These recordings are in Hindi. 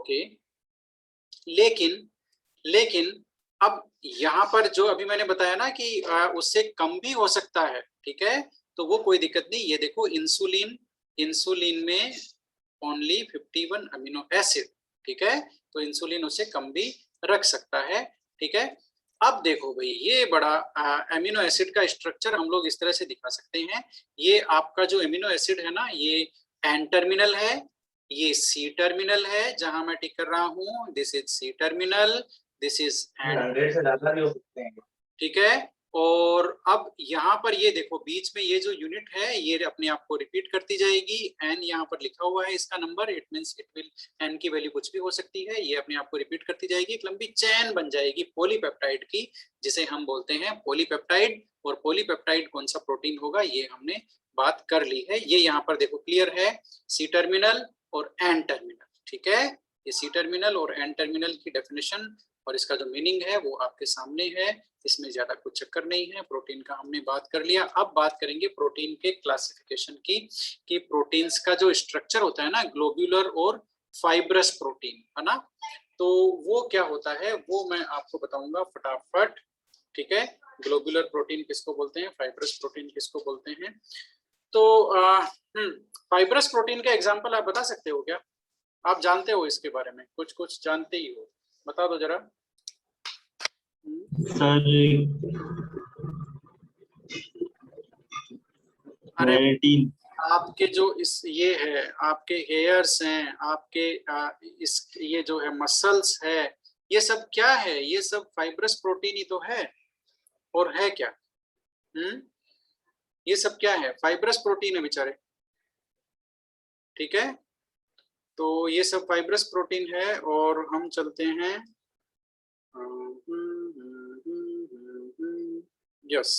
ओके, लेकिन लेकिन अब यहाँ पर जो अभी मैंने बताया ना कि उससे कम भी हो सकता है, ठीक है, तो वो कोई दिक्कत नहीं। ये देखो इंसुलिन, इंसुलिन में ओनली 51 अमीनो एसिड, ठीक है, तो इंसुलिन उसे कम भी रख सकता है, ठीक है। अब देखो भाई, ये बड़ा अमीनो एसिड का स्ट्रक्चर हम लोग इस तरह से दिखा सकते हैं। ये आपका जो अमीनो एसिड है ना, ये एन टर्मिनल है, ये सी टर्मिनल है जहां मैं टिक कर रहा हूं, this is C terminal, this is N, 100 से ज्यादा भी हो सकते हैं, ठीक है। और अब यहाँ पर ये देखो बीच में ये जो यूनिट है ये अपने आप को रिपीट करती जाएगी। एन यहाँ पर लिखा हुआ है इसका number, it means it will, N की वैल्यू कुछ भी हो सकती है, ये अपने आप को रिपीट करती जाएगी, एक लंबी चेन बन जाएगी पॉलीपेप्टाइड की, जिसे हम बोलते हैं पॉलीपेप्टाइड। और पॉलीपेप्टाइड कौन सा प्रोटीन होगा ये हमने बात कर ली है। ये यहाँ पर देखो क्लियर है, सी टर्मिनल और एन टर्मिनल, ठीक है। ये सी टर्मिनल और एन टर्मिनल की डेफिनेशन और इसका जो मीनिंग है वो आपके सामने है, इसमें ज्यादा कुछ चक्कर नहीं है। प्रोटीन का हमने बात कर लिया। अब बात करेंगे प्रोटीन के क्लासिफिकेशन की, कि प्रोटीन्स का जो स्ट्रक्चर होता है ना, ग्लोब्यूलर और फाइब्रस प्रोटीन, है ना, तो वो क्या होता है वो मैं आपको बताऊंगा फटाफट, ठीक है। ग्लोब्यूलर प्रोटीन किसको बोलते हैं, फाइब्रस प्रोटीन किसको बोलते हैं। तो फाइब्रस प्रोटीन का एग्जाम्पल आप बता सकते हो क्या? आप जानते हो इसके बारे में, कुछ कुछ जानते ही हो, बता दो जरा। सर अरे केराटिन। आपके जो इस ये है, आपके हेयर्स हैं, आपके इस ये जो है मसल्स है, ये सब क्या है, ये सब फाइब्रस प्रोटीन ही तो है। और है क्या? ये सब क्या है, फाइब्रस प्रोटीन है बेचारे, ठीक है। तो ये सब फाइब्रस प्रोटीन है। और हम चलते हैं, यस,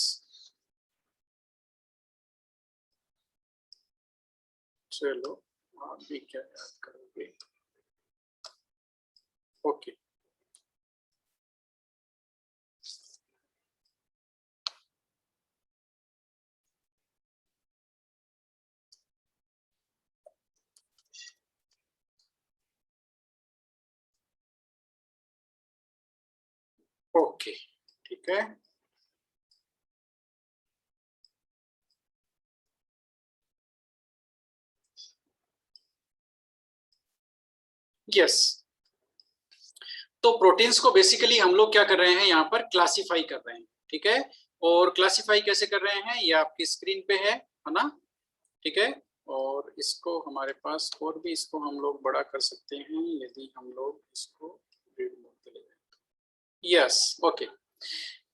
चलो आप भी क्या याद करोगे, ओके। ओके, ठीक है। यस, तो प्रोटीन्स को बेसिकली हम लोग क्या कर रहे हैं, यहाँ पर क्लासिफाई कर रहे हैं, ठीक है। और क्लासिफाई कैसे कर रहे हैं ये आपकी स्क्रीन पे है ना, ठीक है। और इसको हमारे पास और भी इसको हम लोग बड़ा कर सकते हैं यदि हम लोग इसको रीड मोड पे ले जाए। Yes, okay.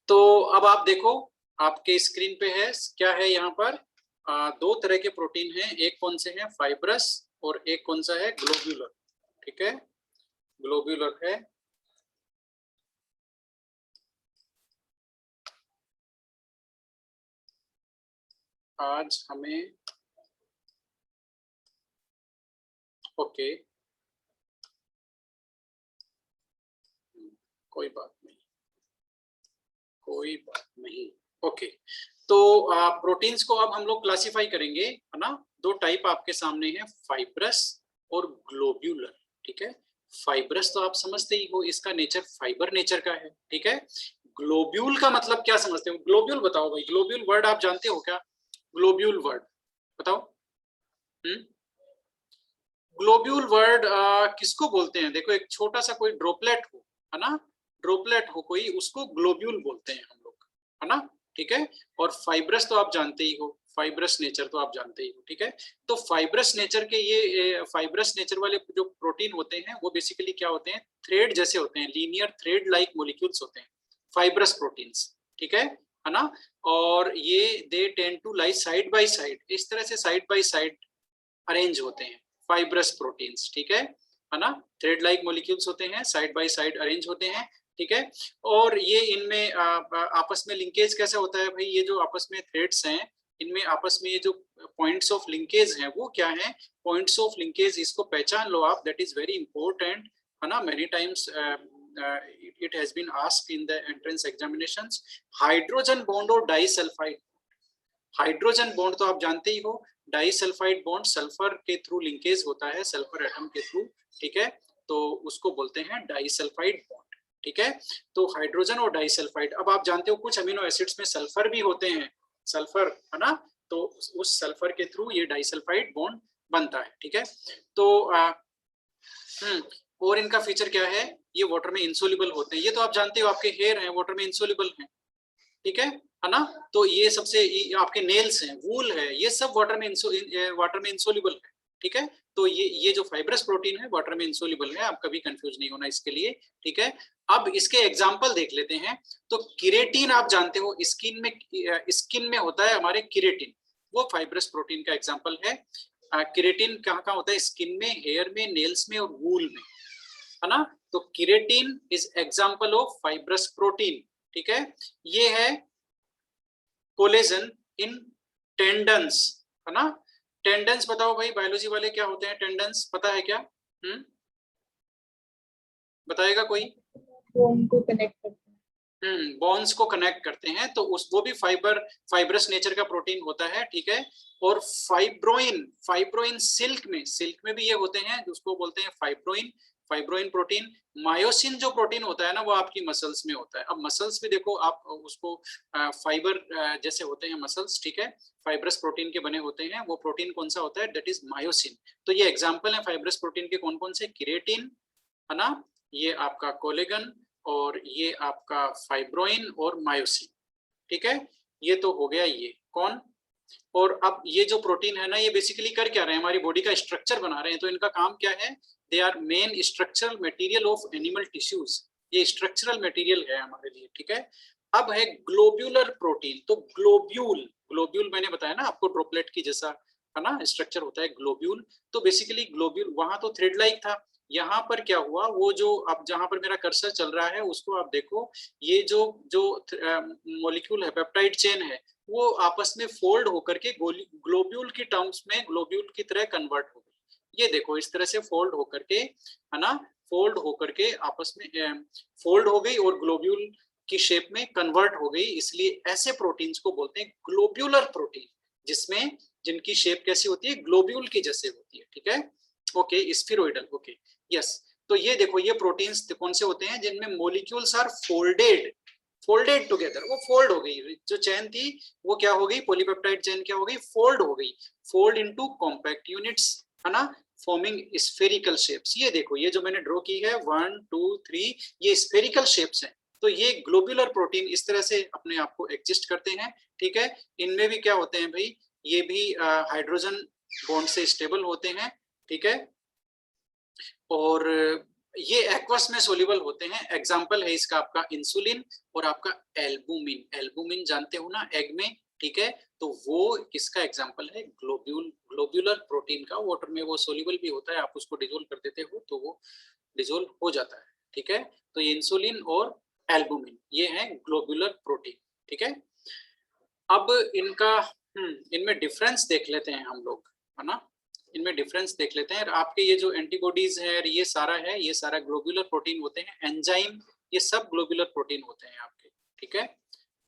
तो अब आप देखो आपके स्क्रीन पे है क्या है, यहाँ पर दो तरह के प्रोटीन हैं, एक कौन से हैं, फाइब्रस, और एक कौन सा है, ग्लोब्यूलर, ठीक है। ग्लोब्यूलर है, आज हमें, ओके, कोई बात नहीं, कोई बात नहीं, ओके। तो प्रोटीन्स को अब हम लोग क्लासिफाई करेंगे, है ना। दो टाइप आपके सामने है, फाइब्रस और ग्लोब्यूलर, ठीक है। फाइब्रस तो आप समझते ही हो, इसका नेचर फाइबर नेचर का है, ठीक है। ग्लोब्यूल का मतलब क्या समझते हो, ग्लोब्यूल बताओ भाई, ग्लोब्यूल वर्ड आप जानते हो क्या, ग्लोब्यूल वर्ड बताओ। ग्लोब्यूल वर्ड किसको बोलते हैं, देखो एक छोटा सा कोई ड्रॉपलेट हो, है ना, ड्रॉपलेट हो कोई, उसको ग्लोब्यूल बोलते हैं हम लोग, है ना, ठीक है। और फाइब्रस तो आप जानते ही हो, फाइब्रस नेचर तो आप जानते ही हो, ठीक है। तो फाइब्रस नेचर के ये फाइब्रस नेचर वाले जो प्रोटीन होते हैं वो बेसिकली क्या होते हैं, थ्रेड जैसे होते हैं, लीनियर थ्रेड लाइक मॉलिक्यूल्स होते हैं फाइब्रस प्रोटीन्स, ठीक है ना। और ये they tend to lie side by side, इस तरह से साइड बाय साइड अरेंज होते हैं फाइब्रस प्रोटीन्स, ठीक है ना। थ्रेड लाइक मॉलिक्यूल्स होते हैं, साइड बाय साइड अरेंज होते हैं, ठीक है। और ये इनमें आपस में लिंकेज कैसे होता है भाई, ये जो आपस में थ्रेड्स हैं इनमें आपस में ये जो पॉइंट्स ऑफ लिंकेज हैं वो क्या है, पॉइंट्स ऑफ लिंकेज, इसको पहचान लो आप, दैट इज वेरी इंपॉर्टेंट, है ना। Many times it has been asked in the entrance examinations, hydrogen bond और डाइसल्फाइड, हाइड्रोजन बॉन्ड तो आप जानते ही हो, डाइसल्फाइड बॉन्ड सल्फर के थ्रू लिंकेज होता है, सल्फर एटम के थ्रू, ठीक है। तो उसको बोलते हैं डाइसल्फाइड बॉन्ड। ठीक है, तो हाइड्रोजन और डाइसल्फाइड, अब आप जानते हो कुछ अमीनो एसिड्स में सल्फर भी होते हैं, सल्फर, है ना, तो उस सल्फर के थ्रू ये डाइसल्फाइड बॉन्ड बनता है। ठीक है, तो और इनका फीचर क्या है, ये वाटर में इंसोल्यूबल होते हैं। ये तो आप जानते हो, आपके हेयर हैं वाटर में इंसोल्यूबल हैं, ठीक है ना, तो ये सबसे आपके नेल्स हैं, वूल है, ये सब वाटर में इंसोल्यूबल है। ठीक है, तो ये जो फाइब्रस प्रोटीन है वाटर में इंसोल्यूबल है, आप कभी कंफ्यूज नहीं होना इसके लिए। ठीक है, अब इसके एग्जांपल देख लेते हैं। तो किरेटिन आप जानते हो, स्किन में होता है हमारे किरेटिन, वो फाइब्रस प्रोटीन का एग्जाम्पल है। किरेटिन कहाँ कहाँ होता है, स्किन में, हेयर में, नेल्स में और वूल में, है ना, तो keratin is example of fibrous protein. ठीक है, ये है कोलेजन इन टेंडन्स, है ना, टेंडन्स बताओ भाई बायोलॉजी वाले क्या होते हैं टेंडन्स, पता है क्या? बताएगा कोई? बोन को कनेक्ट करते हैं। बॉन्स को कनेक्ट करते हैं, तो उस वो भी फाइब्रस नेचर का प्रोटीन होता है। ठीक है, और फाइब्रोइन सिल्क में भी ये होते हैं, उसको बोलते हैं फाइब्रोइन प्रोटीन। मायोसिन जो प्रोटीन होता है ना, वो आपकी मसल्स में होता है। अब मसल्स भी देखो आप, उसको फाइबर जैसे होते हैं मसल्स, ठीक है, फाइब्रस प्रोटीन के बने होते हैं। वो प्रोटीन कौन सा होता है, दैट इज मायोसिन। तो ये एग्जांपल है फाइब्रस प्रोटीन के कौन कौन से, किरेटिन, है ना, ये आपका कोलेगन, और ये आपका फाइब्रोइन और मायोसिन। ठीक है, ये तो हो गया ये कौन। और अब ये जो प्रोटीन है ना, ये बेसिकली कर क्या रहे हैं, हमारी बॉडी का स्ट्रक्चर बना रहे हैं। तो इनका काम क्या है, they are main structural material of animal tissues, ये स्ट्रक्चरल मटेरियल है हमारे लिए। ठीक है, अब है ग्लोब्यूलर प्रोटीन। तो ग्लोब्यूल मैंने बताया ना आपको, ड्रॉपलेट की जैसा, है ना, स्ट्रक्चर होता है ग्लोब्यूल। तो बेसिकली ग्लोब्यूल, वहां तो थ्रेड लाइक था, यहाँ पर क्या हुआ, वो जो अब जहां पर मेरा कर्सर चल रहा है उसको आप देखो, ये जो जो मॉलिक्यूल है, पेप्टाइड चेन है, वो आपस में फोल्ड होकर के ग्लोब्यूल की टर्म्स में ग्लोब्यूल की तरह कन्वर्ट हो गई। ये देखो इस तरह से फोल्ड होकर के, है ना, फोल्ड होकर के आपस में फोल्ड हो गई और ग्लोब्यूल की शेप में कन्वर्ट हो गई। इसलिए ऐसे प्रोटीन्स को बोलते हैं ग्लोब्यूलर प्रोटीन, जिसमें जिनकी शेप कैसी होती है, ग्लोब्यूल की जैसे होती है। ठीक है, ओके, स्फीरोइडल, ओके, यस। तो ये देखो, ये प्रोटीन्स कौन से होते हैं, जिनमें मॉलिक्यूल्स आर फोल्डेड टुगेदर, वो फोल्ड हो गई, जो चेन थी वो क्या हो गई, पॉलीपेप्टाइड चेन क्या हो गई, फोल्ड हो गई, फोल्ड इनटू कॉम्पैक्ट यूनिट्स, है ना, फॉर्मिंग स्फेरिकल शेप्स। ये देखो, ये जो मैंने ड्रॉ की है 1 2 3, ये स्फेरिकल शेप्स हैं। तो ये ग्लोब्यूलर प्रोटीन इस तरह से अपने आप को एग्जिस्ट करते हैं। ठीक है, इनमें भी क्या होते हैं भाई, ये भी हाइड्रोजन बॉन्ड से स्टेबल होते हैं। ठीक है, और ये एक्वस में सोल्यूबल होते हैं। एग्जाम्पल है इसका आपका इंसुलिन और आपका एल्बुमिन जानते हो ना, एग में। ठीक है, तो वो किसका एग्जाम्पल है, ग्लोब्यूलर प्रोटीन का। वाटर में वो सोल्यूबल भी होता है, आप उसको डिजोल्व कर देते हो तो वो डिजोल्व हो जाता है। ठीक है, तो ये इंसुलिन और एल्बुमिन ये है ग्लोब्यूलर प्रोटीन। ठीक है, अब इनमें डिफरेंस देख लेते हैं हम लोग, है ना, इनमें डिफरेंस देख लेते हैं। आपके ये जो एंटीबॉडीज है, ये सारा है, ये सारा ग्लोब्यूलर प्रोटीन होते हैं। एंजाइम, ये सब ग्लोब्यूलर प्रोटीन होते हैं आपके। ठीक है,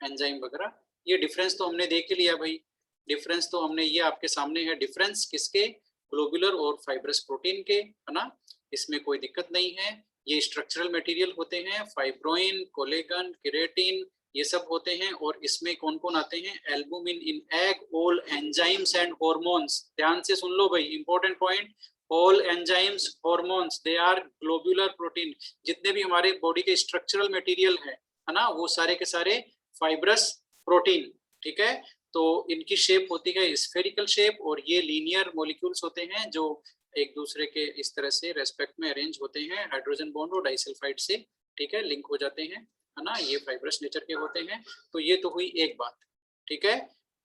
एंजाइम वगैरह, ये डिफरेंस तो हमने देख लिया भाई, डिफरेंस तो हमने, ये आपके सामने है डिफरेंस किसके, ग्लोब्यूलर और फाइब्रस प्रोटीन के, है ना, इसमें कोई दिक्कत नहीं है। ये स्ट्रक्चरल मटेरियल होते हैं, फाइब्रोइन, कोलेगन, केराटिन, ये सब होते हैं। और इसमें कौन कौन आते हैं, albumin in egg, all enzymes and hormones. ध्यान से सुन लो भाई, important point, all enzymes, hormones, they are globular protein. जितने भी हमारे बॉडी के स्ट्रक्चरल मटेरियल है ना, वो सारे के सारे फाइब्रस प्रोटीन। ठीक है, तो इनकी शेप होती है स्फेरिकल शेप, और ये लीनियर मॉलिक्यूल्स होते हैं जो एक दूसरे के इस तरह से रेस्पेक्ट में अरेंज होते हैं, हाइड्रोजन बॉन्ड और डाइसल्फाइड से, ठीक है, लिंक हो जाते हैं, है ना, ये फाइब्रस नेचर के होते हैं। तो ये तो हुई एक बात। ठीक है,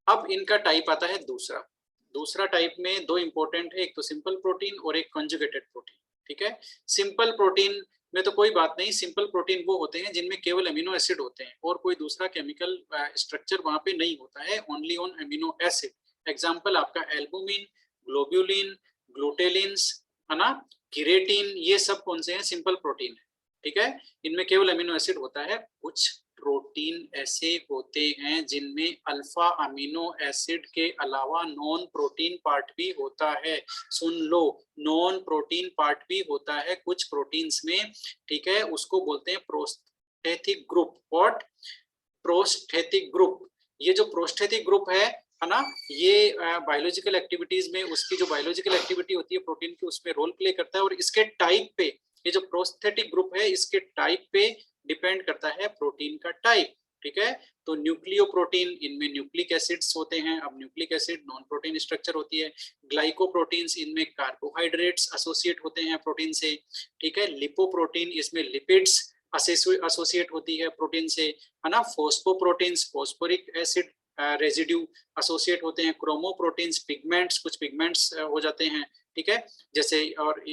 अब इनका टाइप आता है दूसरा टाइप में दो इंपॉर्टेंट है, एक तो सिंपल प्रोटीन और एक कंजुगेटेड प्रोटीन। ठीक है, सिंपल प्रोटीन में तो कोई बात नहीं, सिंपल प्रोटीन वो होते हैं जिनमें केवल अमीनो एसिड होते हैं और कोई दूसरा केमिकल स्ट्रक्चर वहां पे नहीं होता है, only on amino acid. Example आपका एल्बुमिन, ग्लोब्यूलिन, ग्लूटेलिन्स, है ना, किरेटिन, ये सब कौन से हैं, सिंपल प्रोटीन है। ठीक है, इनमें केवल अमीनो एसिड होता है, कुछ प्रोटीन ऐसे होते हैं जिनमें अल्फा अमीनो एसिड के अलावा नॉन प्रोटीन पार्ट भी होता है। सुन लो, नॉन प्रोटीन पार्ट भी होता है कुछ प्रोटीन्स में, ठीक है, उसको बोलते हैं prosthetic group. What? Prosthetic group. ये जो प्रोस्थेटिक ग्रुप है ना, ये बायोलॉजिकल एक्टिविटीज में उसकी जो बायोलॉजिकल एक्टिविटी होती है प्रोटीन की, उसमें रोल प्ले करता है। और इसके टाइप पे, ये जो प्रोस्थेटिक ग्रुप है, इसके टाइप पे डिपेंड करता है प्रोटीन का टाइप, ठीक है। तो न्यूक्लियोप्रोटीन, इनमें न्यूक्लिक एसिड्स होते हैं। अब nucleic acid non protein structure होती है। ग्लाइकोप्रोटीन्स, इनमें कार्बोहाइड्रेट्स एसोसिएट होते हैं प्रोटीन से, ठीक है। लिपोप्रोटीन, इसमें लिपिड्स एसोसिएट होती है प्रोटीन से, है ना। फॉस्फोप्रोटीन्स, फॉस्फोरिक एसिड रेजिड्यू एसोसिएट होते हैं। क्रोमोप्रोटीन्स, पिगमेंट्स, कुछ पिगमेंट्स हो जाते हैं, ठीक है। जैसे और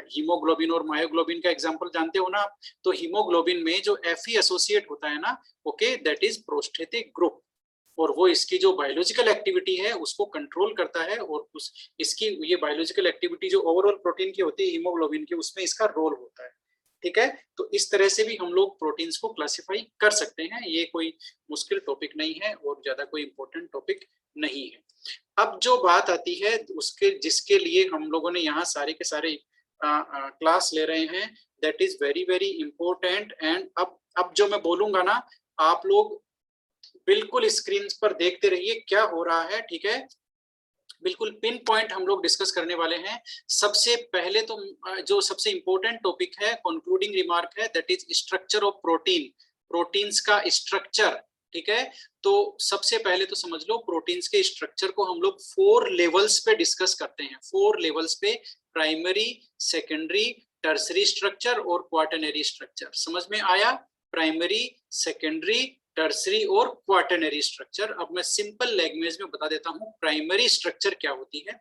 हीमोग्लोबिन और मायोग्लोबिन का एग्जांपल जानते हो ना आप, तो हीमोग्लोबिन में जो Fe एसोसिएट होता है ना, okay, that is prosthetic group. और वो इसकी जो बायोलॉजिकल एक्टिविटी है उसको कंट्रोल करता है, और इसकी ये बायोलॉजिकल एक्टिविटी जो ओवरऑल प्रोटीन की होती है हीमोग्लोबिन की, उसमें इसका रोल होता है, ठीक है। तो इस तरह से भी हम लोग प्रोटीन्स को क्लासिफाई कर सकते हैं। ये कोई मुश्किल टॉपिक नहीं है और ज्यादा कोई इंपॉर्टेंट टॉपिक नहीं है। अब जो बात आती है उसके, जिसके लिए हम लोगों ने यहाँ सारे के सारे क्लास ले रहे हैं, that is very very important. And अब जो मैं बोलूंगा ना, आप लोग बिल्कुल स्क्रीन पर देखते रहिए क्या हो रहा है, ठीक है। बिल्कुल पिन पॉइंट हम लोग डिस्कस करने वाले हैं। सबसे पहले तो जो सबसे इंपॉर्टेंट टॉपिक है, कंक्लूडिंग रिमार्क है, that is structure of protein. Proteins का स्ट्रक्चर, ठीक है। तो सबसे पहले तो समझ लो, प्रोटीन्स के स्ट्रक्चर को हम लोग 4 लेवल्स पे डिस्कस करते हैं। 4 लेवल्स पे, प्राइमरी, सेकेंडरी, टर्सरी स्ट्रक्चर और क्वाटरनरी स्ट्रक्चर। समझ में आया? प्राइमरी, सेकेंडरी, टर्सरी और क्वाटरनरी स्ट्रक्चर। अब मैं सिंपल लैंग्वेज में बता देता हूं प्राइमरी स्ट्रक्चर क्या होती है।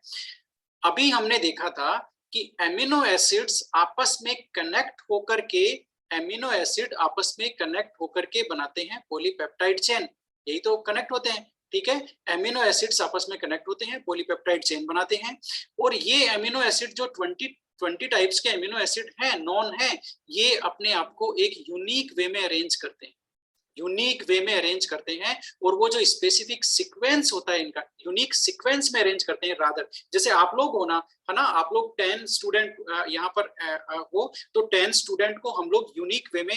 अभी हमने देखा था कि एमिनो एसिड्स आपस में कनेक्ट होकर के, एमिनो एसिड आपस में कनेक्ट होकर के बनाते हैं पॉलीपेप्टाइड चेन। यही तो कनेक्ट होते हैं, ठीक है। एमिनो एसिड्स आपस में कनेक्ट होते हैं, पॉलीपेप्टाइड चेन बनाते हैं। और ये एमिनो एसिड जो 20 टाइप्स के एमिनो एसिड हैं, नॉन है, ये अपने आप को एक यूनिक वे में अरेंज करते हैं, यूनिक वे में अरेंज करते हैं। और वो जो स्पेसिफिक सीक्वेंस होता है इनका, यूनिक सीक्वेंस में अरेंज करते हैं। रादर जैसे आप लोग हो ना, है ना, आप लोग 10 स्टूडेंट यहाँ पर हो, तो 10 स्टूडेंट को हम लोग यूनिक वे में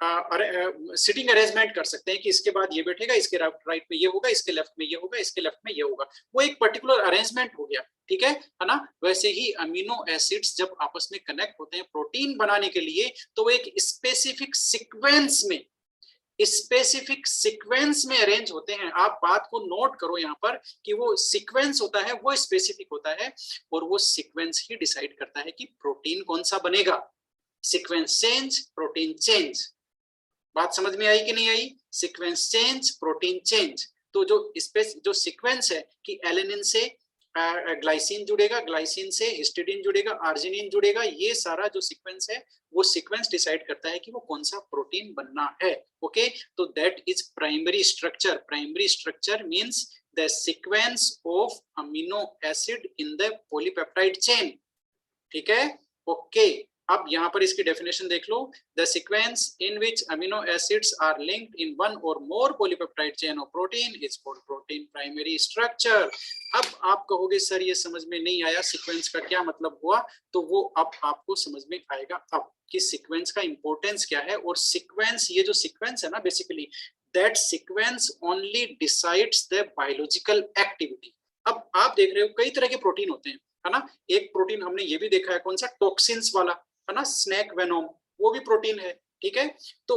सिटिंग अरेंजमेंट कर सकते हैं कि इसके बाद ये बैठेगा, इसके राइट में ये होगा, इसके लेफ्ट में ये होगा, इसके लेफ्ट में ये होगा। वो एक पर्टिकुलर अरेंजमेंट हो गया, ठीक है ना। वैसे ही अमीनो एसिड्स जब आपस में कनेक्ट होते हैं प्रोटीन बनाने के लिए, तो वो एक स्पेसिफिक सीक्वेंस में अरेंज होते हैं। आप बात को नोट करो यहाँ पर कि वो सीक्वेंस होता है, वो स्पेसिफिक होता है, और वो सीक्वेंस ही डिसाइड करता है कि प्रोटीन कौन सा बनेगा। Sequence change, protein change. बात समझ में आई कि नहीं आई? Sequence change, protein change. तो जो सीक्वेंस है कि एलेनिन से ग्लाइसिन जुड़ेगा, ग्लाइसिन से हिस्टिडीन जुड़ेगा, आर्जिनिन जुड़ेगा, ये सारा जो सीक्वेंस है, वो सीक्वेंस डिसाइड करता है कि वो कौन सा प्रोटीन बनना है। ओके, तो that is primary structure. Primary structure means the sequence of amino acid in the polypeptide chain, ठीक है। ओके, अब यहाँ पर इसकी डेफिनेशन देख लो। The sequence in which amino acids are linked in one or more polypeptide chain of protein is called protein primary structure. अब आप कहोगे सर ये समझ में नहीं आया, सीक्वेंस का क्या मतलब हुआ? तो वो अब आपको समझ में आएगा अब कि सीक्वेंस का इंपॉर्टेंस क्या है। और सीक्वेंस, ये जो सीक्वेंस है ना, basically that sequence only decides the biological activity. अब आप देख रहे हो कई तरह के प्रोटीन होते हैं, है ना। एक प्रोटीन हमने ये भी देखा है, कौन सा? टॉक्सिन्स वाला, है ना, स्नेक वेनोम, वो भी प्रोटीन है, ठीक है। तो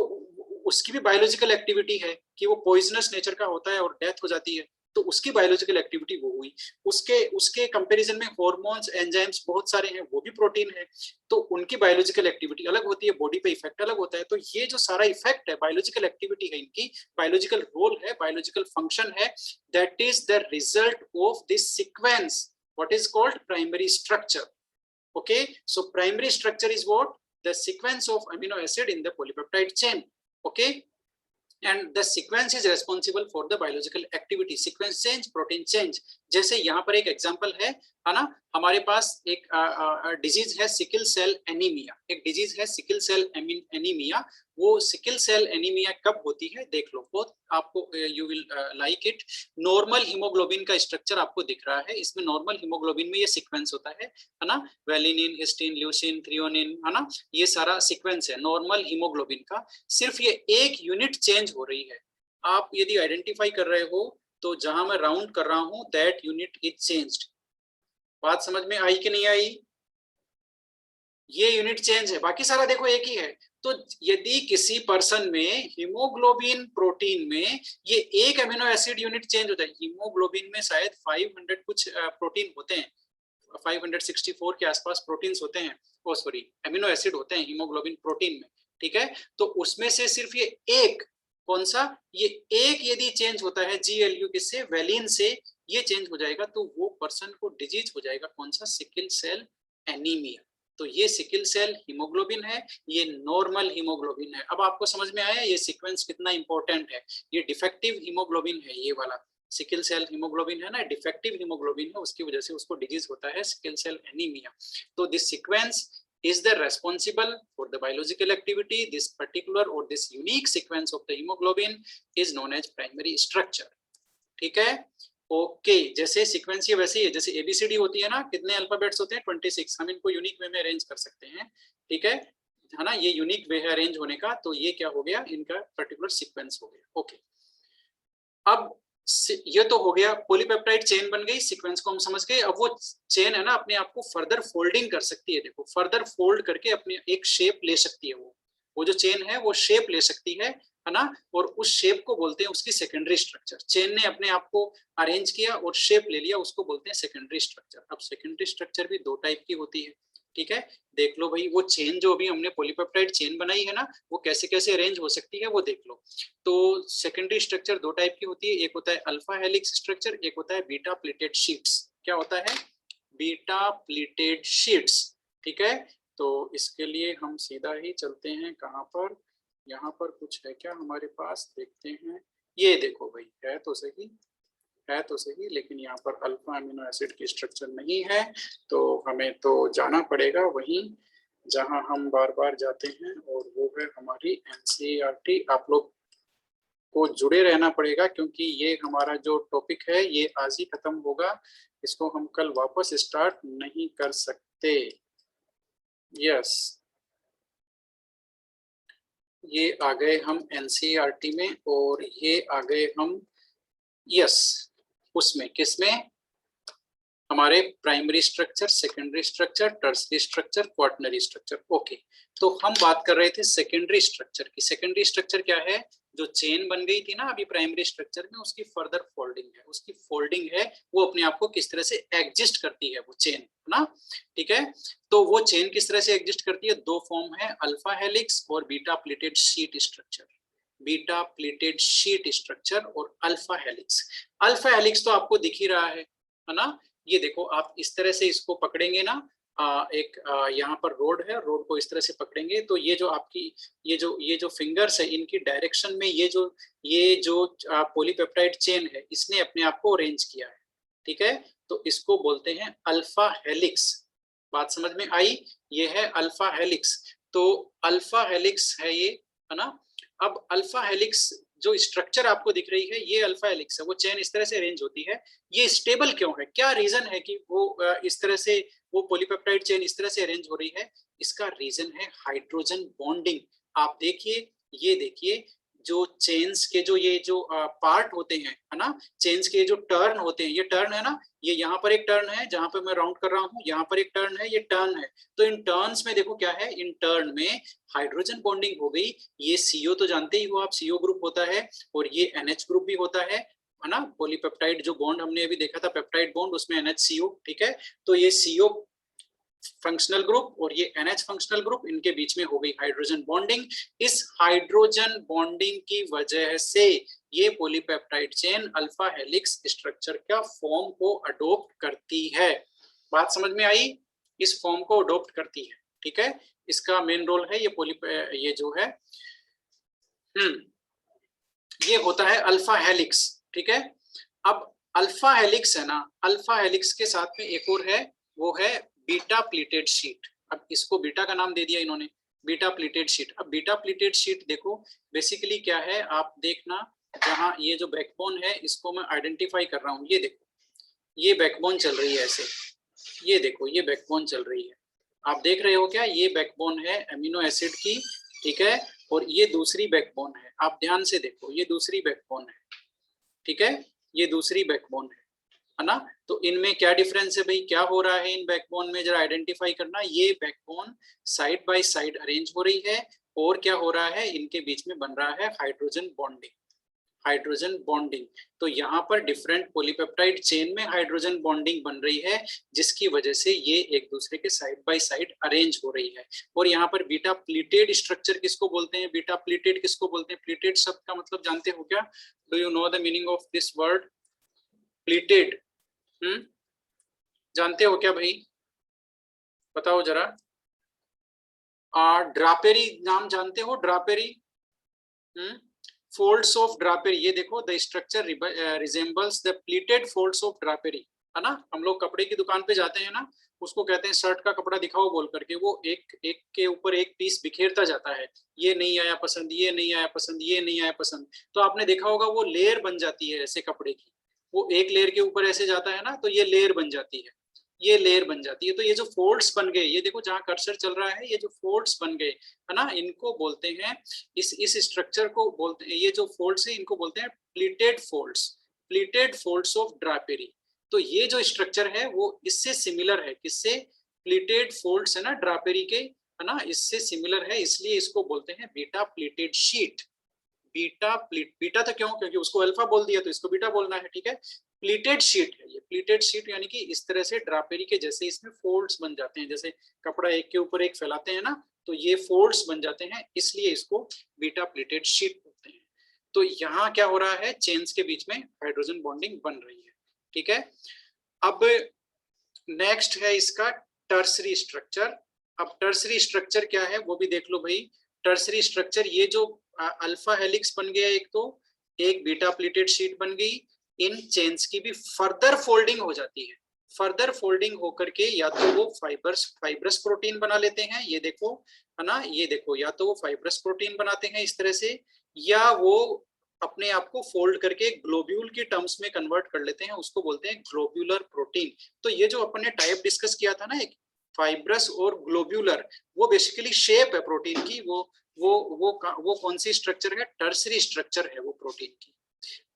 उसकी भी बायोलॉजिकल एक्टिविटी है कि वो पॉइजनस नेचर का होता है और डेथ हो जाती है, तो उसकी बायोलॉजिकल एक्टिविटी वो हुई। उसके कंपैरिजन में हार्मोन्स, एंजाइम्स बहुत सारे हैं, वो भी प्रोटीन है, तो उनकी बायोलॉजिकल एक्टिविटी अलग होती है, बॉडी पे इफेक्ट अलग होता है। तो ये जो सारा इफेक्ट है, बायोलॉजिकल एक्टिविटी है इनकी, बायोलॉजिकल रोल है, बायोलॉजिकल फंक्शन है, that is the result of this sequence, what is called primary structure. Okay, so primary structure is what? The sequence of amino acid in the polypeptide chain. Okay, and the sequence is responsible for the biological activity. Sequence change, protein change. जैसे यहाँ पर एक एग्जांपल है, है ना, हमारे पास एक डिजीज है सिकल सेल एनीमिया, एक डिजीज है सिकल सेल एनीमिया। वो सिकल सेल एनीमिया कब होती है देख लो, बहुत आपको you will like it. Normal haemoglobin का स्ट्रक्चर आपको दिख रहा है, इसमें नॉर्मल हीमोग्लोबिन में ये सीक्वेंस होता है ना, वेलिनिन, हिस्टीन, ल्यूसीन, थ्रियोनिन, है ना, ये सारा सीक्वेंस है नॉर्मल हीमोग्लोबिन का। सिर्फ ये एक यूनिट चेंज हो रही है। आप यदि आइडेंटिफाई कर रहे हो तो जहां मैं राउंड कर रहा हूं दैट यूनिट इज चेंज्ड। बात समझ में आई कि नहीं आई? ये यूनिट चेंज है, बाकी सारा देखो एक ही है। तो यदि किसी पर्सन में हीमोग्लोबिन प्रोटीन में ये एक अमीनो एसिड यूनिट चेंज होता है, हीमोग्लोबिन में शायद 500 कुछ प्रोटीन होते हैं, 564 के आसपास प्रोटीन्स होते हैं, ओ सॉरी अमीनो एसिड होते हैं हीमोग्लोबिन प्रोटीन में, ठीक है। तो उसमें से सिर्फ ये एक, कौन सा, ये एक यदि चेंज होता है GLU किससे, वेलिन से, ये चेंज हो जाएगा तो वो पर्सन को डिजीज हो जाएगा, कौन सा, सिकल सेल एनीमिया। तो ये सिकल सेल हीमोग्लोबिन है, ये नॉर्मल हीमोग्लोबिन है। अब आपको समझ में आया ये सीक्वेंस कितना इंपॉर्टेंट है। ये डिफेक्टिव हीमोग्लोबिन है, ये वाला सिकल सेल हीमोग्लोबिन है ना, डिफेक्टिव हीमोग्लोबिन है, उसकी वजह से उसको डिजीज होता है सिकल सेल एनीमिया। तो this sequence is the responsible for the biological activity. This particular or this unique sequence of the hemoglobin is known as primary structure. ठीक है, ओके। जैसे सीक्वेंस ये वैसे ही है, जैसे ABCD होती है ना, कितने अल्फाबेट्स होते हैं, 26, हम इनको यूनिक वे में अरेंज कर सकते हैं, ठीक है ना, ये यूनिक वे है अरेंज होने का। तो ये क्या हो गया, इनका पर्टिकुलर सीक्वेंस हो गया, ओके। अब ये तो हो गया, पॉलीपेप्टाइड चेन बन गई, सीक्वेंस को हम समझ गए। अब वो चेन है ना अपने आप को फर्दर फोल्डिंग कर सकती है, देखो फर्दर फोल्ड करके अपने एक शेप ले सकती है। वो जो चेन है वो शेप ले सकती है ना, और उस शेप को बोलते हैं उसकी सेकेंडरी स्ट्रक्चर। चेन ने अपने आप को अरेंज किया और शेप ले लिया, उसको बोलते हैं सेकेंडरी स्ट्रक्चर। अब सेकेंडरी स्ट्रक्चर भी दो टाइप की होती है, ठीक है। देख लो भाई, वो चेन जो अभी हमने पॉलीपेप्टाइड चेन बनाई है ना, वो कैसे कैसे अरेंज हो सकती है वो देख लो। तो सेकेंडरी स्ट्रक्चर दो टाइप की होती है, एक होता है अल्फा हेलिक्स स्ट्रक्चर, एक होता है बीटा प्लेटेड शीट्स। क्या होता है, बीटा प्लेटेड शीट्स, ठीक है। तो इसके लिए हम सीधा ही चलते हैं, कहाँ पर, यहाँ पर कुछ है क्या हमारे पास, देखते हैं। ये देखो भाई, है तो सही, है तो सही, लेकिन यहाँ पर अल्फा अमीनो एसिड की स्ट्रक्चर नहीं है, तो हमें तो जाना पड़ेगा वहीं जहां हम बार बार जाते हैं, और वो है हमारी NCERT। आप लोग को जुड़े रहना पड़ेगा, क्योंकि ये हमारा जो टॉपिक है ये आज ही खत्म होगा, इसको हम कल वापस स्टार्ट नहीं कर सकते। यस, ये आ गए हम NCERT में, और ये आ गए हम, यस, उसमें, किसमें, हमारे primary structure, secondary structure, tertiary structure, quaternary structure, okay. तो हम बात कर रहे थे सेकेंडरी स्ट्रक्चर की। सेकेंडरी स्ट्रक्चर क्या है, जो चेन बन गई थी ना अभी प्राइमरी स्ट्रक्चर में, उसकी फर्दर फोल्डिंग है, उसकी फोल्डिंग है, वो अपने आप को किस तरह से एग्जिस्ट करती है वो चेन ना, ठीक है। तो वो चेन किस तरह से एग्जिस्ट करती है, दो फॉर्म है, अल्फा हेलिक्स और beta pleated sheet structure. Beta pleated sheet structure और अल्फा हेलिक्स। अल्फा हेलिक्स तो आपको दिख ही रहा है ना, ये देखो आप इस तरह से इसको पकड़ेंगे ना, एक यहाँ पर रोड है, रोड को इस तरह से पकड़ेंगे तो ये जो आपकी ये जो फिंगर्स है, इनकी डायरेक्शन में ये जो पॉलीपेप्टाइड चेन है, इसने अपने आप को अरेंज किया है, ठीक है। तो इसको बोलते हैं अल्फा हेलिक्स। बात समझ में आई, ये है अल्फा हेलिक्स। तो अल्फा हेलिक्स है ये, है ना। अब अल्फा हेलिक्स जो स्ट्रक्चर आपको दिख रही है, ये अल्फा हेलिक्स है, वो चेन इस तरह से अरेंज होती है। ये स्टेबल क्यों है, क्या रीजन है कि वो इस तरह से, वो पॉलीपेप्टाइड चेन इस तरह से अरेंज हो रही है? इसका रीजन है हाइड्रोजन बॉन्डिंग। आप देखिए, ये देखिए, जो चेन्स के ये जो पार्ट होते हैं, है ना, चेन्स के जो टर्न होते हैं, ये टर्न है ना, ये यहाँ पर एक टर्न है जहां पे मैं राउंड कर रहा हूँ, यहाँ पर एक टर्न है, ये टर्न है। तो इन टर्न्स में देखो क्या है, इन टर्न में हाइड्रोजन बॉन्डिंग हो गई। ये CO तो जानते ही हो आप, CO ग्रुप होता है, और ये NH ग्रुप भी होता है ना। पॉलीपेप्टाइड जो बॉन्ड हमने अभी देखा था, पेप्टाइड बॉन्ड, उसमें NHCO, ठीक है। तो ये CO फंक्शनल ग्रुप और ये NH फंक्शनल ग्रुप, इनके बीच में हो गई हाइड्रोजन बॉन्डिंग। इस हाइड्रोजन बॉन्डिंग की वजह से ये polypeptide chain alpha helix structure का फॉर्म को अडॉप्ट करती है। बात समझ में आई, इस फॉर्म को अडॉप्ट करती है, ठीक है। इसका मेन रोल है ये जो है, ये होता है अल्फा हेलिक्स, ठीक है। अब अल्फा हेलिक्स है ना, अल्फा हेलिक्स के साथ में एक और है, वो है बीटा प्लीटेड शीट। अब इसको बीटा का नाम दे दिया इन्होंने, बीटा प्लीटेड शीट। अब बीटा प्लीटेड शीट देखो बेसिकली क्या है, आप देखना, जहाँ ये जो बैकबोन है इसको मैं आइडेंटिफाई कर रहा हूँ, ये देखो ये बैकबोन चल रही है ऐसे, ये देखो ये बैकबोन चल रही है, आप देख रहे हो क्या, ये बैकबोन है अमीनो एसिड की, ठीक है, और ये दूसरी बैकबोन है, आप ध्यान से देखो ये दूसरी बैकबोन है, ठीक है, ये दूसरी बैकबोन है ना। तो इनमें क्या डिफरेंस है भाई, क्या हो रहा है इन बैकबोन में, जरा आइडेंटिफाई करना। ये backbone side by side arrange हो रही है, और क्या हो रहा है, इनके बीच में बन रहा है हाइड्रोजन बॉन्डिंग, हाइड्रोजन बॉन्डिंग। तो यहाँ पर डिफरेंट पॉलीपेप्टाइड चेन में हाइड्रोजन बॉन्डिंग बन रही है, जिसकी वजह से ये एक दूसरे के साइड बाय साइड अरेंज हो रही है। और यहाँ पर बीटा प्लीटेड स्ट्रक्चर किसको बोलते हैं, बीटा प्लीटेड किसको बोलते हैं, प्लीटेड शब्द का मतलब जानते हो क्या, do you know the meaning of this word pleated, जानते हो क्या भाई, बताओ जरा। ड्रापेरी नाम जानते हो, ड्रापेरी, फोल्ड्स ऑफ ड्रापेरी, ये देखो the structure resembles the pleated folds of drapery, है ना। हम लोग कपड़े की दुकान पे जाते हैं ना, उसको कहते हैं शर्ट का कपड़ा दिखाओ बोल करके, वो एक एक के ऊपर एक पीस बिखेरता जाता है, ये नहीं आया पसंद, ये नहीं आया पसंद, ये नहीं आया पसंद, तो आपने देखा होगा वो लेयर बन जाती है ऐसे कपड़े की, वो एक लेयर के ऊपर ऐसे जाता है ना, तो ये लेयर बन जाती है, ये लेयर बन जाती है। तो ये जो फोल्ड्स बन गए, ये देखो जहां कर्सर चल रहा है, ये जो फोल्ड्स बन गए है ना, इनको बोलते हैं, इस स्ट्रक्चर को बोलते हैं, ये जो फोल्ड्स है इनको बोलते हैं pleated folds, pleated folds of drapery. तो ये जो स्ट्रक्चर है वो इससे सिमिलर है, किससे, प्लीटेड फोल्ड्स है ना ड्रापेरी के, है ना, इससे सिमिलर है, इसलिए इसको बोलते हैं बीटा प्लीटेड शीट। बीटा तो क्यों, क्योंकि उसको अल्फा बोल दिया तो इसको बीटा बोलना है, ठीक है। प्लीटेड शीट है ये, प्लीटेड शीट यानी कि इस तरह से ड्रापेरी के जैसे इसमें फोल्ड्स बन जाते हैं, जैसे कपड़ा एक के ऊपर एक फैलाते हैं ना, तो ये फोल्ड्स बन जाते हैं, इसलिए इसको बीटा प्लीटेड शीट बोलते हैं। तो यहाँ क्या हो रहा है, चेन्स के बीच में हाइड्रोजन बॉन्डिंग बन रही है, ठीक है। अब नेक्स्ट है इसका टर्सरी स्ट्रक्चर। अब टर्सरी स्ट्रक्चर क्या है वो भी देख लो भाई। टर्सरी स्ट्रक्चर, ये जो अल्फा हेलिक्स बन गया एक, तो एक बीटा प्लीटेड शीट बन गई, इन चेन्स की भी फर्दर फोल्डिंग हो जाती है, फर्दर फोल्डिंग होकर के या तो वो फाइब्रस प्रोटीन बना लेते हैं, ये देखो है ना, ये देखो, या तो वो फाइब्रस प्रोटीन बनाते हैं इस तरह से, या वो अपने आप को फोल्ड करके ग्लोब्यूल की टर्म्स में कन्वर्ट कर लेते हैं, उसको बोलते हैं ग्लोब्यूलर प्रोटीन। तो ये जो अपन ने टाइप डिस्कस किया था ना, एक फाइब्रस और ग्लोब्यूलर, वो बेसिकली शेप है प्रोटीन की, वो कौन सी स्ट्रक्चर है, टर्सरी स्ट्रक्चर है वो प्रोटीन की।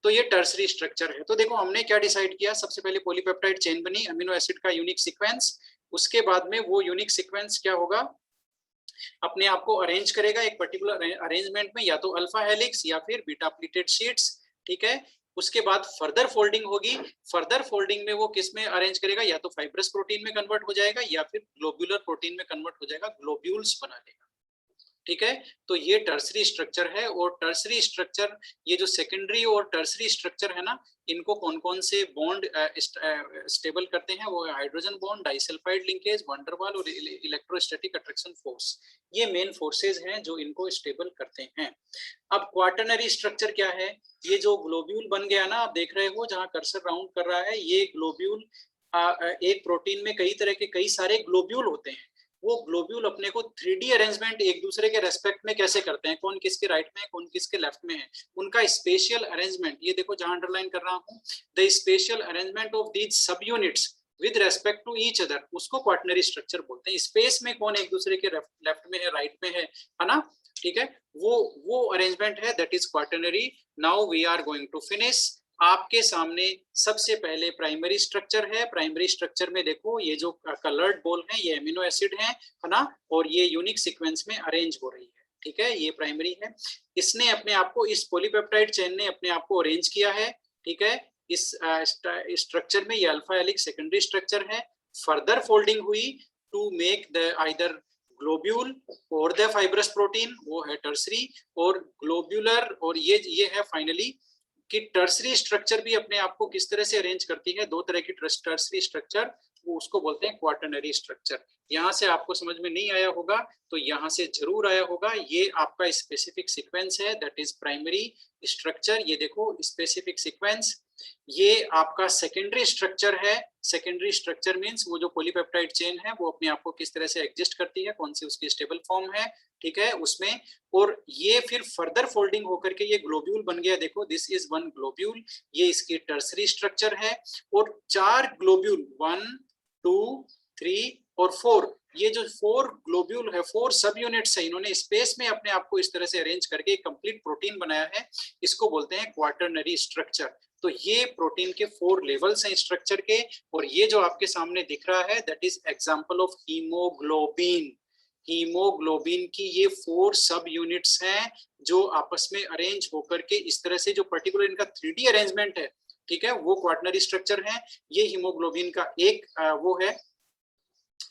तो ये टर्सरी स्ट्रक्चर है। तो देखो हमने क्या डिसाइड किया, सबसे पहले पॉलीपेप्टाइड चेन बनी, अमीनो एसिड का यूनिक सीक्वेंस, उसके बाद में वो यूनिक सीक्वेंस क्या होगा, अपने आप को अरेंज करेगा एक पर्टिकुलर अरेंजमेंट में, या तो अल्फा हेलिक्स या फिर बीटा प्लीटेड शीट्स, ठीक है। उसके बाद फर्दर फोल्डिंग होगी, फर्दर फोल्डिंग में वो किस में अरेंज करेगा, या तो फाइब्रस प्रोटीन में कन्वर्ट हो जाएगा या फिर ग्लोब्यूलर प्रोटीन में कन्वर्ट हो जाएगा, ग्लोब्यूल्स बना लेगा, ठीक है। तो ये टर्सरी स्ट्रक्चर है। और टर्सरी स्ट्रक्चर, ये जो सेकेंडरी और टर्सरी स्ट्रक्चर है ना, इनको कौन कौन से बॉन्ड स्टेबल करते हैं, वो hydrogen bond, disulphide linkage, van der Waals और इलेक्ट्रोस्टैटिक अट्रैक्शन फोर्स, ये मेन फोर्सेज हैं जो इनको स्टेबल करते हैं। अब क्वाटरनरी स्ट्रक्चर क्या है, ये जो ग्लोब्यूल बन गया ना, आप देख रहे हो जहां कर्सर राउंड कर रहा है, ये ग्लोब्यूल, एक प्रोटीन में कई तरह के कई सारे ग्लोब्यूल होते हैं, वो ग्लोब्यूल अपने को 3D अरेंजमेंट एक दूसरे के रेस्पेक्ट में कैसे करते हैं, कौन किसके राइट में है, कौन किसके लेफ्ट में है, उनका स्पेशियल अरेंजमेंट, ये देखो जहां अंडरलाइन कर रहा हूं, the spatial arrangement of these subunits with respect to each other, उसको क्वाटरनरी स्ट्रक्चर बोलते हैं। स्पेस में कौन एक दूसरे के लेफ्ट में है, राइट में है ना, ठीक है, वो अरेंजमेंट है, that is quaternary. Now we are going to finish. आपके सामने सबसे पहले प्राइमरी स्ट्रक्चर है, प्राइमरी स्ट्रक्चर में देखो ये जो कलर्ड बॉल है ये अमीनो एसिड है ना, और ये यूनिक सीक्वेंस में अरेंज हो रही है, ठीक है, ये प्राइमरी है। इसने अपने आप को, इस पॉलीपेप्टाइड चेन ने अपने आप को अरेंज किया है, ठीक है। इस स्ट्रक्चर में ये अल्फा हेलिक्स सेकेंडरी स्ट्रक्चर है, फर्दर फोल्डिंग हुई to make the either globule और द फाइब्रस प्रोटीन, वो है टर्सरी, और ग्लोब्यूलर, और ये है फाइनली कि टर्सरी स्ट्रक्चर भी अपने आप को किस तरह से अरेंज करती है, दो तरह की टर्सरी स्ट्रक्चर, वो उसको बोलते हैं क्वाटरनरी स्ट्रक्चर। यहाँ से आपको समझ में नहीं आया होगा तो यहाँ से जरूर आया होगा। ये आपका स्पेसिफिक सीक्वेंस है, दैट इज प्राइमरी स्ट्रक्चर। ये देखो स्पेसिफिक सीक्वेंस। ये आपका सेकेंडरी स्ट्रक्चर है। सेकेंडरी स्ट्रक्चर मींस वो जो पॉलीपेप्टाइड चेन है वो अपने आप को किस तरह से एग्जिस्ट करती है, कौन सी उसकी स्टेबल फॉर्म है, ठीक है, उसमें। और ये फिर फर्दर फोल्डिंग होकर के ये ग्लोब्यूल बन गया। देखो दिस इज वन ग्लोब्यूल, ये इसकी टर्सरी स्ट्रक्चर है। और 4 ग्लोब्यूल 1 2 3 और 4, ये जो 4 ग्लोब्यूल है, 4 सब यूनिट्स है, इन्होंने स्पेस में अपने आप को इस तरह से अरेंज करके एक कंप्लीट प्रोटीन बनाया है। इसको बोलते हैं क्वाटरनरी स्ट्रक्चर। तो ये प्रोटीन के 4 लेवल्स हैं स्ट्रक्चर के। और ये जो आपके सामने दिख रहा है that is example of haemoglobin. Haemoglobin की ये 4 सब यूनिट्स हैं जो आपस में अरेंज होकर के इस तरह से जो पर्टिकुलर इनका 3D अरेंजमेंट है, ठीक है, वो क्वाटरनरी स्ट्रक्चर है। ये हीमोग्लोबिन का एक वो है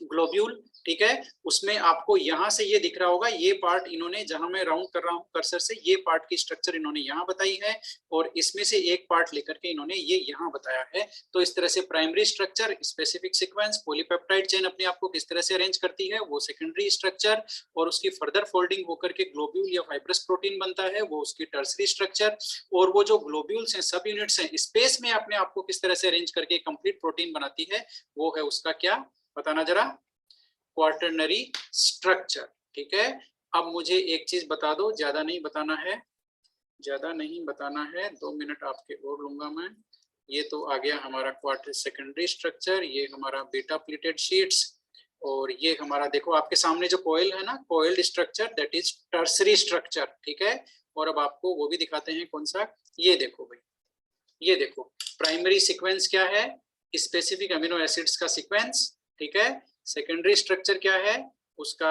ग्लोब्यूल, ठीक है। उसमें आपको यहाँ से ये दिख रहा होगा, ये पार्ट इन्होंने, जहां मैं राउंड कर रहा हूँ कर्सर से, ये पार्ट की स्ट्रक्चर इन्होंने यहाँ बताई है और इसमें से एक पार्ट लेकर के इन्होंने ये यहाँ बताया है। तो इस तरह से primary structure, specific sequence, polypeptide chain अपने आप को किस तरह से अरेंज करती है, वो सेकेंडरी स्ट्रक्चर, और उसकी फर्दर फोल्डिंग होकर के ग्लोब्यूल या फाइब्रस प्रोटीन बनता है, वो उसकी टर्सरी स्ट्रक्चर। और वो जो ग्लोब्यूल्स हैं, सब यूनिट्स हैं, स्पेस में अपने आप को किस तरह से अरेंज करके कंप्लीट प्रोटीन बनाती है, वो है उसका क्या, बताना जरा, क्वाटरनरी स्ट्रक्चर, ठीक है। अब मुझे एक चीज बता दो, ज्यादा नहीं बताना है, ज्यादा नहीं बताना है, 2 मिनट आपके और लूंगा मैं। ये तो आ गया हमारा क्वार्टर सेकेंडरी स्ट्रक्चर, ये हमारा बीटा प्लेटेड शीट्स, और ये हमारा देखो आपके सामने जो कॉइल है ना, coiled structure, that is tertiary structure, ठीक है। और अब आपको वो भी दिखाते हैं कौन सा, ये देखो भाई, ये देखो प्राइमरी सीक्वेंस क्या है, स्पेसिफिक अमीनो एसिड्स का सीक्वेंस, ठीक है। सेकेंडरी स्ट्रक्चर क्या है, उसका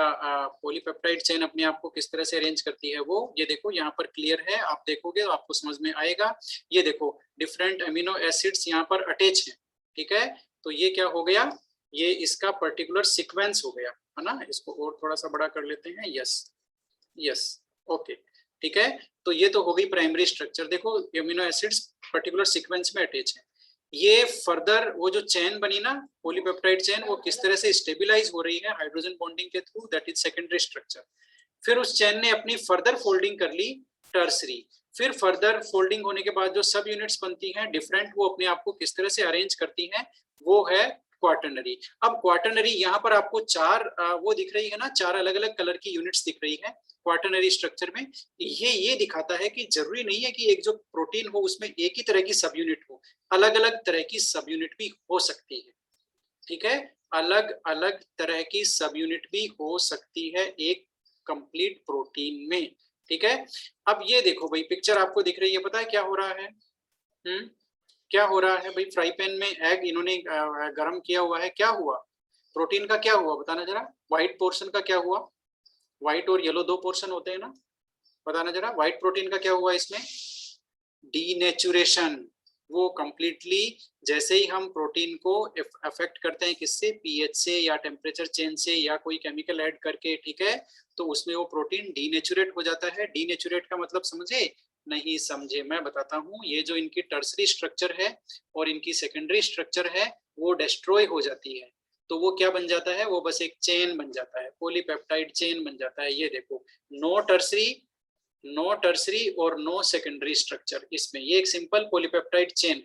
पॉलीपेप्टाइड चेन अपने आप को किस तरह से अरेंज करती है वो, ये देखो यहाँ पर क्लियर है, आप देखोगे तो आपको समझ में आएगा। ये देखो डिफरेंट अमीनो एसिड्स यहाँ पर अटैच हैं, ठीक है। तो ये क्या हो गया, ये इसका पर्टिकुलर सीक्वेंस हो गया, है ना। इसको और थोड़ा सा बड़ा कर लेते हैं, यस यस, ओके, ठीक है। तो ये तो हो गई प्राइमरी स्ट्रक्चर। देखो अमीनो एसिड्स पर्टिकुलर सीक्वेंस में अटैच है। ये फर्दर वो जो चेन बनी ना, पॉलीपेप्टाइड चेन, वो किस तरह से स्टेबलाइज हो रही है हाइड्रोजन बॉन्डिंग के through, that is secondary structure. फिर उस चेन ने अपनी फर्दर फोल्डिंग कर ली, टर्सरी। फिर फर्दर फोल्डिंग होने के बाद जो सब यूनिट्स बनती हैं डिफरेंट, वो अपने आप को किस तरह से अरेंज करती हैं, वो है क्वाटरनरी। अब क्वाटरनरी यहाँ पर आपको 4 वो दिख रही है ना, 4 अलग अलग कलर की यूनिट्स दिख रही है क्वाटरनरी स्ट्रक्चर में। ये दिखाता है कि जरूरी नहीं है कि एक जो प्रोटीन हो उसमें एक ही तरह की सब यूनिट हो, अलग अलग तरह की सब यूनिट भी हो सकती है, ठीक है। अलग अलग तरह की सब यूनिट भी हो सकती है एक कंप्लीट प्रोटीन में, ठीक है। अब ये देखो भाई, पिक्चर आपको दिख रही है, पता है क्या हो रहा है, क्या हो रहा है भाई, फ्राई पैन में एग इन्होंने गरम किया हुआ है, क्या हुआ, प्रोटीन का क्या हुआ, बताना जरा, व्हाइट पोर्शन का क्या हुआ, व्हाइट और येलो 2 पोर्शन होते हैं ना, बताना जरा, व्हाइट प्रोटीन का क्या हुआ इसमें, डीनेचुरेशन। वो कंप्लीटली, जैसे ही हम प्रोटीन को अफेक्ट करते हैं किससे, पीएच से या टेम्परेचर चेंज से या कोई केमिकल ऐड करके, ठीक है, तो उसमें वो प्रोटीन डीनेचुरेट हो जाता है। डीनेचुरेट का मतलब समझे, नहीं समझे, मैं बताता हूँ। ये जो इनकी टर्सरी स्ट्रक्चर है और इनकी सेकेंडरी स्ट्रक्चर है, वो डिस्ट्रॉय हो जाती है, तो वो क्या बन जाता है, वो बस एक चेन बन जाता है, पॉलीपेप्टाइड चेन बन जाता है। ये देखो, नो टर्सरी और नो सेकेंडरी स्ट्रक्चर, इसमें ये एक सिंपल पॉलीपेप्टाइड चेन,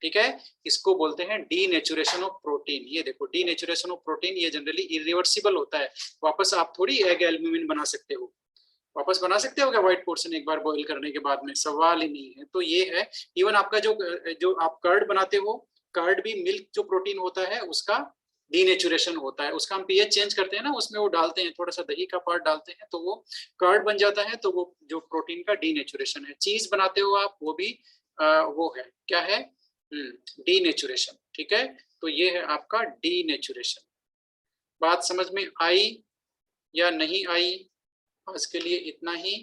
ठीक है। इसको बोलते हैं डीनेचुरेशन ऑफ प्रोटीन। ये देखो डीनेचुरेशन ऑफ प्रोटीन, ये जनरली इरिवर्सिबल होता है। वापस आप थोड़ी एग एल्ब्यूमिन बना सकते हो, वापस बना सकते हो क्या व्हाइट पोर्शन एक बार बॉईल करने के बाद में, सवाल ही नहीं है। तो ये है, इवन आपका जो आप कर्ड बनाते हो, कर्ड भी मिल्क जो प्रोटीन होता है उसका डीनेचुरेशन होता है, उसका हम पीएच चेंज करते हैं ना, उसमें वो डालते हैं, थोड़ा सा दही का पार्ट डालते हैं तो वो कर्ड बन जाता है, तो वो जो प्रोटीन का डीनेचुरेशन है। चीज बनाते हो आप, वो भी वो है, क्या है, डीनेचुरेशन, ठीक है। तो ये है आपका डीनेचुरेशन। बात समझ में आई या नहीं आई, आज के लिए इतना ही।